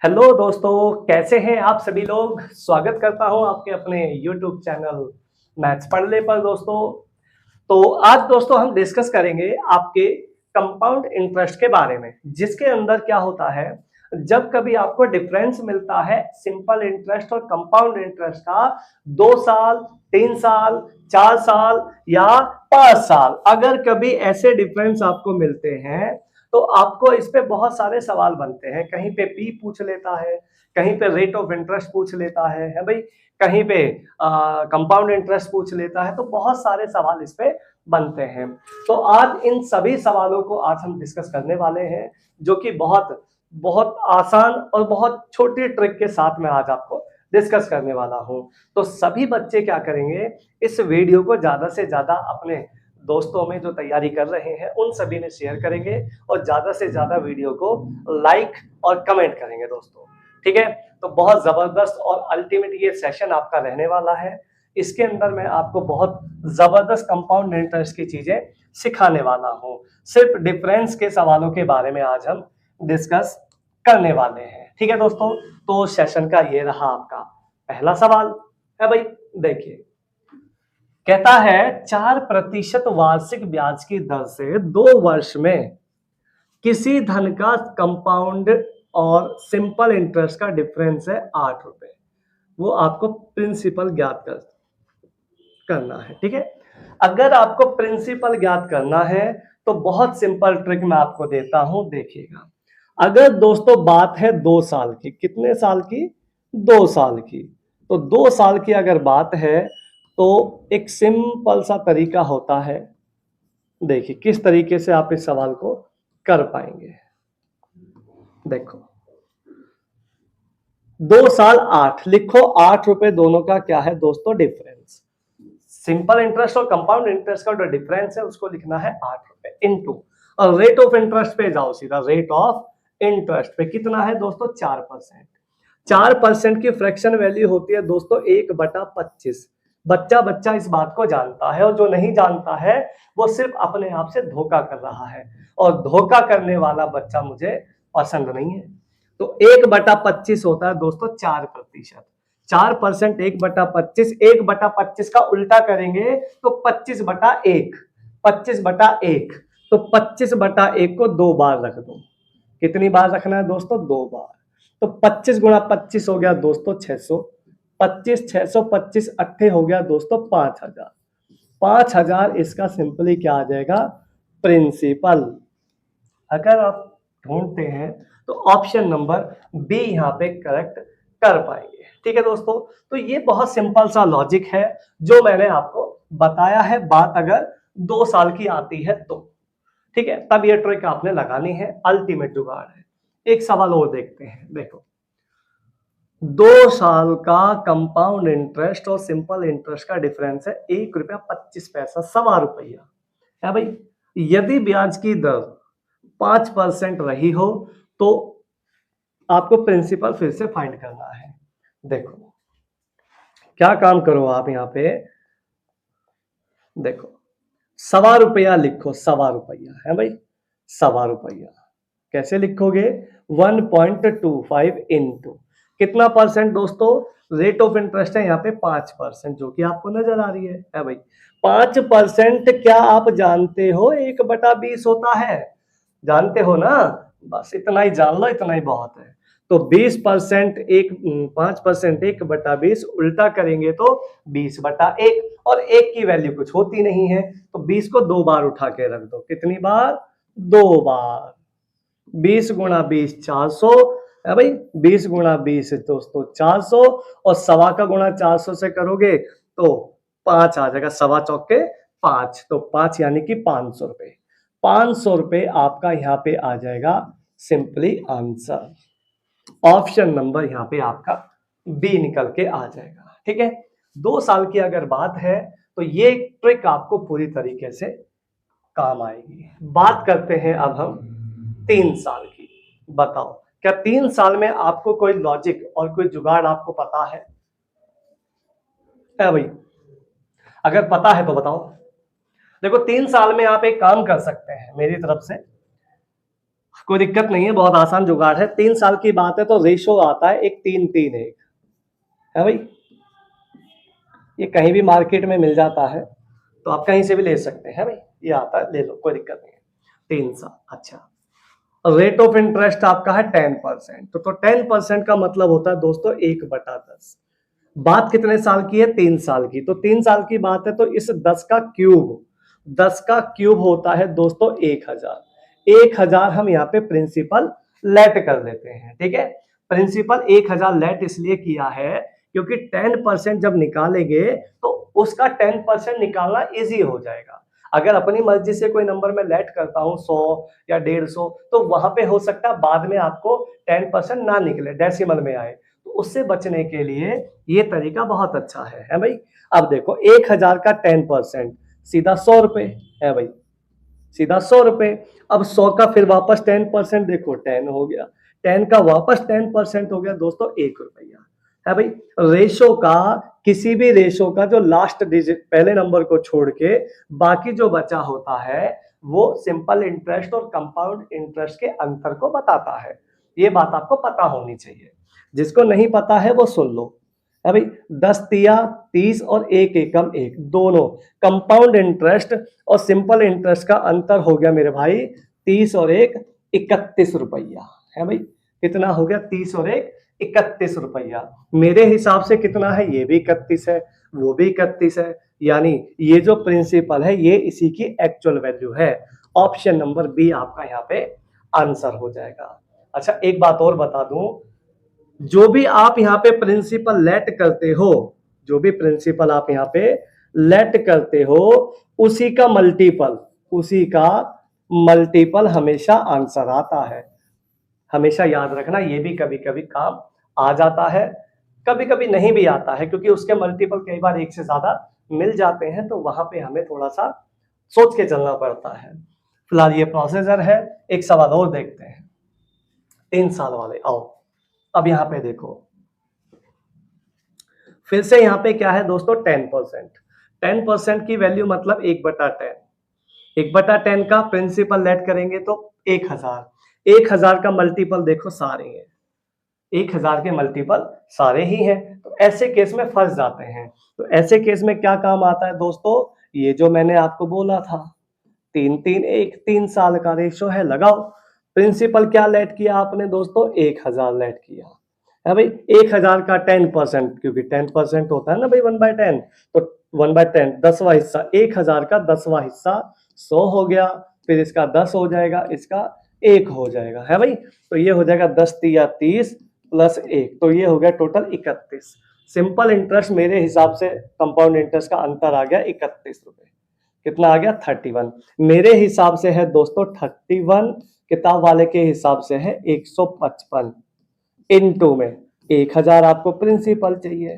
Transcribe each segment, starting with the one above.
Hello दोस्तों, कैसे हैं आप सभी लोग। स्वागत करता हूं आपके अपने YouTube चैनल मैथ्स पढ़ ले पर। दोस्तों तो आज दोस्तों हम डिस्कस करेंगे आपके कंपाउंड इंटरेस्ट के बारे में, जिसके अंदर क्या होता है, जब कभी आपको डिफरेंस मिलता है सिंपल इंटरेस्ट और कंपाउंड इंटरेस्ट का 2 साल, 3 साल, 4 साल या 5 साल, अगर कभी ऐसे डिफरेंस आपको मिलते हैं तो आपको इस पे बहुत सारे सवाल बनते हैं। कहीं पे पी पूछ लेता है, कहीं पे रेट ऑफ इंटरेस्ट पूछ लेता है भाई, कहीं पे कंपाउंड इंटरेस्ट पूछ लेता है। तो बहुत सारे सवाल इस पे बनते हैं। तो आज इन सभी सवालों को आज हम डिस्कस करने वाले हैं, जो कि बहुत बहुत आसान और बहुत छोटी ट्रिक के साथ में आज आपको डिस्कस करने वाला हूं। तो सभी बच्चे क्या करेंगे, इस वीडियो को ज्यादा से ज्यादा अपने दोस्तों में जो तैयारी कर रहे हैं उन सभी ने शेयर करेंगे और ज्यादा से ज्यादा वीडियो को लाइक और कमेंट करेंगे दोस्तों। ठीक है, तो बहुत जबरदस्त और अल्टीमेट ये सेशन आपका रहने वाला है। इसके अंदर मैं आपको बहुत जबरदस्त कंपाउंड इंटरेस्ट की चीजें सिखाने वाला हूं। सिर्फ डिफरेंस के सवालों के बारे में आज हम डिस्कस करने वाले हैं। ठीक है दोस्तों, तो सेशन का ये रहा आपका पहला सवाल है भाई। देखिए, कहता है 4% वार्षिक ब्याज की दर से 2 वर्ष में किसी धन का कंपाउंड और सिंपल इंटरेस्ट का डिफरेंस है 8 रुपए। वो आपको प्रिंसिपल ज्ञात करना है। ठीक है, अगर आपको प्रिंसिपल ज्ञात करना है तो बहुत सिंपल ट्रिक मैं आपको देता हूं, देखिएगा। अगर दोस्तों बात है 2 साल की, कितने साल की, 2 साल की, तो 2 साल की अगर बात है तो एक सिंपल सा तरीका होता है। देखिए किस तरीके से आप इस सवाल को कर पाएंगे। देखो, 2 साल 8 लिखो, 8 रुपए दोनों का क्या है दोस्तों, डिफरेंस। सिंपल इंटरेस्ट और कंपाउंड इंटरेस्ट का जो डिफरेंस है उसको लिखना है 8 रुपए इनटू, और रेट ऑफ इंटरेस्ट पे जाओ सीधा। रेट ऑफ इंटरेस्ट पे कितना है दोस्तों, 4%। 4% की फ्रैक्शन वैल्यू होती है दोस्तों 1/25। बच्चा बच्चा इस बात को जानता है, और जो नहीं जानता है वो सिर्फ अपने आप से धोखा कर रहा है, और धोखा करने वाला बच्चा मुझे पसंद नहीं है। तो 1/25 होता है दोस्तों 4%। 4% 1/25, 1/25 का उल्टा करेंगे तो 25/1, 25/1। तो 25/1 को 2 बार रख दो। कितनी बार रखना है दोस्तों, 2 बार। तो 25 गुणा 25 हो गया दोस्तों 600। 25 600 25 अट्ठे हो गया दोस्तों 5000। 5000 इसका सिंपली क्या आ जाएगा, प्रिंसिपल। अगर आप ढूंढते हैं तो ऑप्शन नंबर बी यहाँ पे करेक्ट कर पाएंगे। ठीक है दोस्तों, तो ये बहुत सिंपल सा लॉजिक है जो मैंने आपको बताया है। बात अगर 2 साल की आती है तो ठीक है, तब ये ट्रिक आपने लगानी है, अल्टीमेट जुगाड़ है। एक सवाल और देखते हैं। देखो, 2 साल का कंपाउंड इंटरेस्ट और सिंपल इंटरेस्ट का डिफरेंस है 1 रुपया 25 पैसा, 1.25 रुपया है भाई। यदि ब्याज की दर 5% रही हो तो आपको प्रिंसिपल फिर से फाइंड करना है। देखो क्या काम करो आप यहाँ पे, देखो 1.25 लिखो, 1.25 है भाई, 1.25 कैसे लिखोगे, 1.25 इनटू कितना परसेंट दोस्तों, रेट ऑफ इंटरेस्ट है यहाँ पे 5%, जो कि आपको नजर आ रही है भाई। 5% क्या आप जानते हो 1/20 होता है, जानते हो ना, बस इतना ही जान लो, इतना ही बहुत है। तो 20% 5% 1/20 उल्टा करेंगे तो 20/1, और 1 की वैल्यू कुछ होती नहीं है, तो 20 को 2 बार उठा के रख दो। कितनी बार, 2 बार। 20 गुणा 20 400 है भाई, 20 गुणा 20 दोस्तों 400, और 1.25 का गुणा 400 से करोगे तो 5 आ जाएगा, 1.25 चौके 5, तो 5 यानी कि 500 रुपए। 500 रुपए आपका यहाँ पे आ जाएगा सिंपली आंसर। ऑप्शन नंबर यहाँ पे आपका बी निकल के आ जाएगा। ठीक है, 2 साल की अगर बात है तो ये ट्रिक आपको पूरी तरीके से काम आएगी। बात करते हैं अब हम 3 साल की। बताओ, क्या 3 साल में आपको कोई लॉजिक और कोई जुगाड़ आपको पता है भाई? अगर पता है तो बताओ। देखो 3 साल में आप एक काम कर सकते हैं मेरी तरफ से, कोई दिक्कत नहीं है, बहुत आसान जुगाड़ है। 3 साल की बात है तो रेशो आता है एक 3-3-1 है भाई, ये कहीं भी मार्केट में मिल जाता है, तो आप कहीं से भी ले सकते हैं भाई, ये आता है, ले लो, कोई दिक्कत नहीं है। 3 साल। अच्छा, रेट ऑफ इंटरेस्ट आपका है 10%, तो 10% का मतलब होता है दोस्तों 1/10। बात कितने साल की है? 3 साल की। तो 3 साल की बात है तो इस 10 का क्यूब होता है दोस्तों 1000। 1000 हम यहाँ पे प्रिंसिपल लेट कर देते हैं, ठीक है। प्रिंसिपल 1000 लेट इसलिए किया है क्योंकि 10% जब निकालेंगे तो उसका 10% निकालना इजी हो जाएगा। अगर अपनी मर्जी से कोई नंबर में लेट करता हूं 100 या 150, तो वहां पे हो सकता है बाद में आपको 10% ना निकले, डेसिमल में आए। तो उससे बचने के लिए ये तरीका बहुत अच्छा है भाई। अब देखो 1000 का 10% सीधा 100 रुपए है भाई, सीधा 100 रुपए। अब 100 का फिर वापस 10%, देखो 10 हो गया, 10 का वापस 10% हो गया दोस्तों 1 रुपया है भाई। रेशो का, किसी भी रेशो का जो लास्ट डिजिट पहले नंबर को छोड़ के बाकी जो बचा होता है वो सिंपल इंटरेस्ट और कंपाउंड इंटरेस्ट के अंतर को बताता है। ये बात आपको पता होनी चाहिए, जिसको नहीं पता है वो सुन लो है भाई। 10 तिया 30 और 1 एकम 1, दोनों कंपाउंड इंटरेस्ट और सिंपल इंटरेस्ट का अंतर हो गया मेरे भाई 30 और 1 31 रुपया है भाई। कितना हो गया? 30 और 1 31 रुपया। मेरे हिसाब से कितना है? ये भी 31 है, वो भी 31 है, यानी ये जो प्रिंसिपल है ये इसी की एक्चुअल वैल्यू है। ऑप्शन नंबर बी आपका यहाँ पे आंसर हो जाएगा। अच्छा, एक बात और बता दूं, जो भी आप यहाँ पे प्रिंसिपल लेट करते हो, जो भी प्रिंसिपल आप यहाँ पे लेट करते हो, उसी का मल्टीपल हमेशा आंसर आता है। हमेशा याद रखना, ये भी कभी कभी काम आ जाता है, कभी कभी नहीं भी आता है, क्योंकि उसके मल्टीपल कई बार एक से ज्यादा मिल जाते हैं, तो वहां पे हमें थोड़ा सा सोच के चलना पड़ता है। फिलहाल ये प्रोसीजर है। एक सवाल और देखते हैं, 3 साल वाले। आओ अब यहां पे देखो, फिर से यहां पे क्या है दोस्तों? 10%। 10% की वैल्यू मतलब 1/10। 1/10 का प्रिंसिपल लेट करेंगे तो 1000। 1000 का मल्टीपल देखो सारे हैं, 1000 के मल्टीपल सारे ही हैं, तो ऐसे केस में फंस जाते हैं। तो ऐसे केस में क्या काम आता है दोस्तों? ये जो मैंने आपको बोला था 3-3-1, 3 साल का रेशो है, लगाओ। प्रिंसिपल क्या लेट किया आपने दोस्तों? 1000 लेट किया है भाई। 1000 का 10%, क्योंकि 10% होता है ना भाई 1/10, तो 1/10 10वां हिस्सा, 1000 का 10वां हिस्सा 100 हो गया, फिर इसका 10 हो जाएगा, इसका 1 हो जाएगा है भाई। तो ये हो जाएगा 10 तिया 30 प्लस 1, तो ये हो गया टोटल 31। सिंपल इंटरेस्ट मेरे हिसाब से कंपाउंड इंटरेस्ट का अंतर आ गया 31 रुपए। कितना आ गया? 31। मेरे हिसाब से है दोस्तों 31, किताब वाले के हिसाब से है 155। इनटू में 1000 आपको प्रिंसिपल चाहिए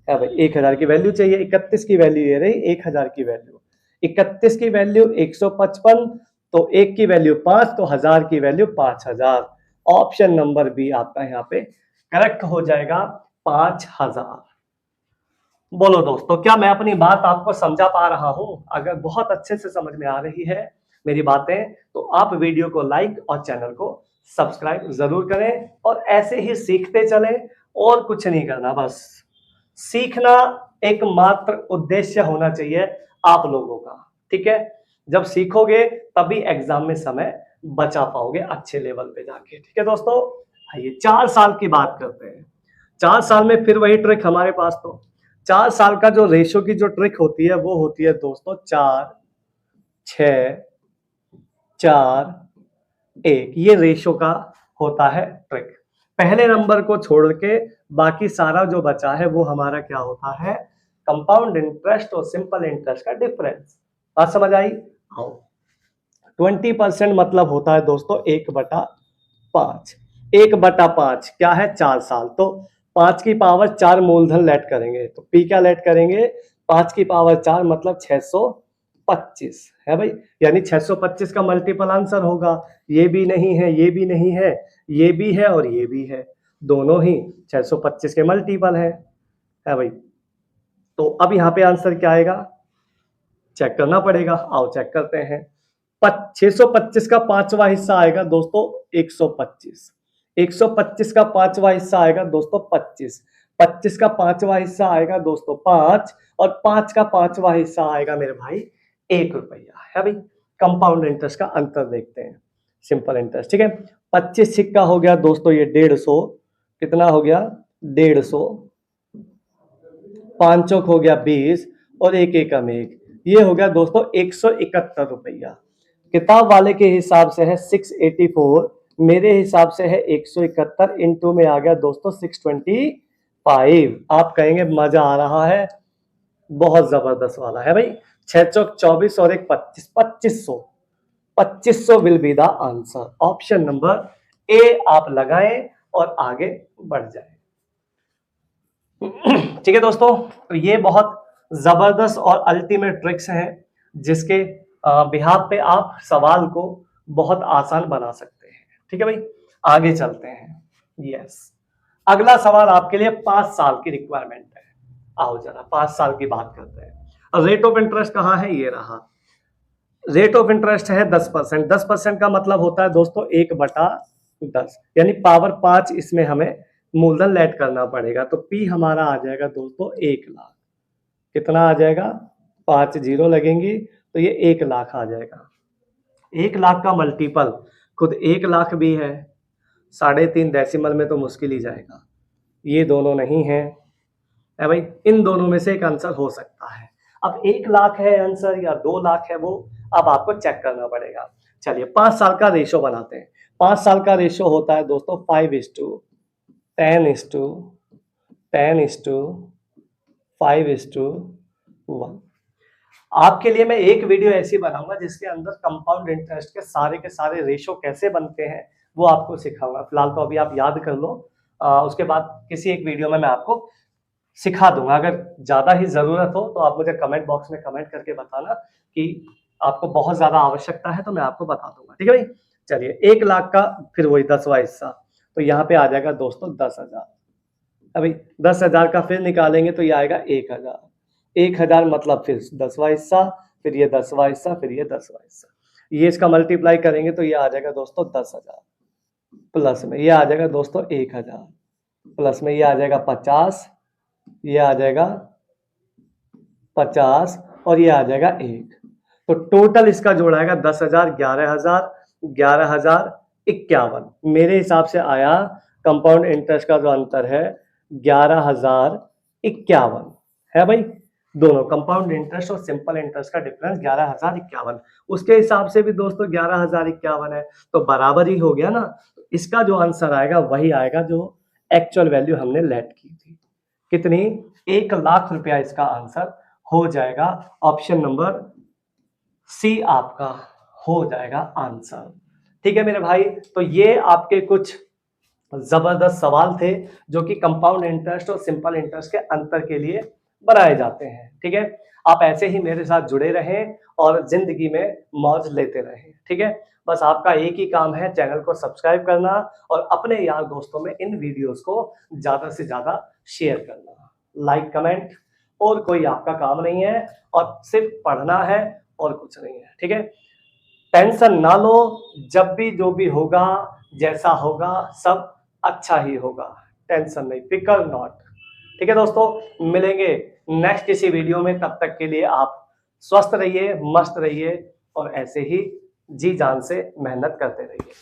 है भाई, 1000 की वैल्यू चाहिए, 31 की वैल्यू ये रही, 1000 की वैल्यू 31 की वैल्यू 155, तो 1 की वैल्यू 5, तो 1000 की वैल्यू 5000। ऑप्शन नंबर बी आपका यहाँ पे करेक्ट हो जाएगा, 5000। बोलो दोस्तों, क्या मैं अपनी बात आपको समझा पा रहा हूं? अगर बहुत अच्छे से समझ में आ रही है मेरी बातें, तो आप वीडियो को लाइक और चैनल को सब्सक्राइब जरूर करें, और ऐसे ही सीखते चलें, और कुछ नहीं करना, बस सीखना एकमात्र उद्देश्य होना चाहिए आप लोगों का, ठीक है। जब सीखोगे तभी एग्जाम में समय बचा पाओगे अच्छे लेवल पे जाके, ठीक है दोस्तों। आइए 4 साल की बात करते हैं। 4 साल में फिर वही ट्रिक हमारे पास, तो 4 साल का जो रेशो की जो ट्रिक होती है वो होती है दोस्तों 4 6 4 1, ये रेशो का होता है ट्रिक। पहले नंबर को छोड़ के बाकी सारा जो बचा है वो हमारा क्या होता है? कंपाउंड इंटरेस्ट और सिंपल इंटरेस्ट का डिफरेंस। बात समझ आई? आओ, 20% मतलब होता है दोस्तों 1/5। 1/5 क्या है? 4 साल, तो 5 की पावर 4 मूलधन लेट करेंगे, तो पी क्या लेट करेंगे? 5 की पावर 4 मतलब 625 है भाई, यानी 625 का मल्टीपल आंसर होगा। ये भी नहीं है, ये भी नहीं है, ये भी है और ये भी है, दोनों ही 625 के मल्टीपल है भाई। तो अब यहाँ पे आंसर क्या आएगा? चेक करना पड़ेगा। आओ चेक करते हैं। 625 का पांचवा हिस्सा आएगा दोस्तों 125। 125 का पांचवा हिस्सा आएगा दोस्तों 25। 25 का पांचवा हिस्सा आएगा दोस्तों 5 और 5 का पांचवा हिस्सा आएगा मेरे भाई 1 रुपया है भाई। कंपाउंड इंटरेस्ट का अंतर देखते हैं। सिंपल इंटरेस्ट, ठीक है। 25 सिक्का हो गया दोस्तों ये 150, कितना हो गया 150। 5 चौक हो गया 20 और एक एकम 1, ये हो गया दोस्तों 171 रुपया। किताब वाले के हिसाब से है 684, मेरे हिसाब से है 171, इनटू में आ गया दोस्तों 625। आप कहेंगे मजा आ रहा है, बहुत जबरदस्त वाला है भाई। 6 चौक 24 और एक 25, 2500। 2500 will be the answer. Option number A आप लगाएं और आगे बढ़ जाएं। ठीक है दोस्तों, तो ये बहुत जबरदस्त और अल्टीमेट ट्रिक्स हैं जिसके बिहाफ पे आप सवाल को बहुत आसान बना सकते हैं। ठीक है भाई, आगे चलते हैं। यस, अगला सवाल आपके लिए 5 साल की रिक्वायरमेंट है। आओ जरा 5 साल की बात करते हैं। रेट ऑफ इंटरेस्ट कहाँ है, ये रहा। रेट ऑफ इंटरेस्ट है 10%। 10% का मतलब होता है दोस्तों 1/10, यानी पावर 5 इसमें हमें मूलधन ऐड करना पड़ेगा। तो पी हमारा आ जाएगा दोस्तों 1 लाख। कितना आ जाएगा, 5 जीरो लगेंगी तो ये 1 लाख आ जाएगा। 1 लाख का मल्टीपल खुद 1 लाख भी है, 3.5 डेसिमल में तो मुश्किल ही जाएगा। ये दोनों नहीं है भाई, इन दोनों में से एक आंसर हो सकता है। अब 1 लाख है आंसर या 2 लाख है, वो अब आपको चेक करना पड़ेगा। चलिए 5 साल का रेशो बनाते हैं। 5 साल का रेशो होता है दोस्तों 5:10:5:5:1। आपके लिए मैं एक वीडियो ऐसी बनाऊंगा जिसके अंदर कंपाउंड इंटरेस्ट के सारे रेशो कैसे बनते हैं वो आपको सिखाऊंगा। फिलहाल तो अभी आप याद कर लो, उसके बाद किसी एक वीडियो में मैं आपको सिखा दूंगा। अगर ज्यादा ही जरूरत हो तो आप मुझे कमेंट बॉक्स में कमेंट करके बताना कि आपको बहुत ज्यादा आवश्यकता है, तो मैं आपको बता दूंगा। ठीक है भाई, चलिए 1 लाख का फिर वही 10वां हिस्सा, तो यहाँ पे आ जाएगा दोस्तों 10,000। अभी 10,000 का फिर निकालेंगे तो ये आएगा 1,000। 1,000 मतलब फिर 10वां हिस्सा, फिर ये 10वां हिस्सा, फिर ये 10वां हिस्सा। ये इसका मल्टीप्लाई करेंगे तो ये आ जाएगा दोस्तों 10,000। प्लस में ये आ जाएगा दोस्तों 1,000, प्लस में ये आ जाएगा 50, ये आ जाएगा 50 और ये आ जाएगा 1। तो टोटल इसका जोड़ा आएगा 10,000, 11,000, 11,051। मेरे हिसाब से आया कंपाउंड इंटरेस्ट का जो अंतर है 11,051 है भाई। दोनों कंपाउंड इंटरेस्ट और सिंपल इंटरेस्ट का डिफरेंस 11,051। उसके हिसाब से भी दोस्तों 11,051 है, तो बराबर ही हो गया ना। इसका जो आंसर आएगा वही आएगा जो एक्चुअल वैल्यू हमने लेट की थी। कितनी, 1 लाख रुपया इसका आंसर हो जाएगा। ऑप्शन नंबर सी आपका हो जाएगा आंसर। ठीक है मेरे भाई, तो ये आपके कुछ जबरदस्त सवाल थे जो कि कंपाउंड इंटरेस्ट और सिंपल इंटरेस्ट के अंतर के लिए बनाए जाते हैं। ठीक है, आप ऐसे ही मेरे साथ जुड़े रहें और जिंदगी में मौज लेते रहें। ठीक है, बस आपका एक ही काम है, चैनल को सब्सक्राइब करना और अपने यार दोस्तों में इन वीडियोस को ज्यादा से ज्यादा शेयर करना, लाइक कमेंट, और कोई आपका काम नहीं है, और सिर्फ पढ़ना है और कुछ नहीं है। ठीक है, टेंशन ना लो, जब भी जो भी होगा, जैसा होगा सब अच्छा ही होगा। टेंशन नहीं, फिकर नॉट। ठीक है दोस्तों, मिलेंगे नेक्स्ट किसी वीडियो में। तब तक के लिए आप स्वस्थ रहिए, मस्त रहिए और ऐसे ही जी जान से मेहनत करते रहिए।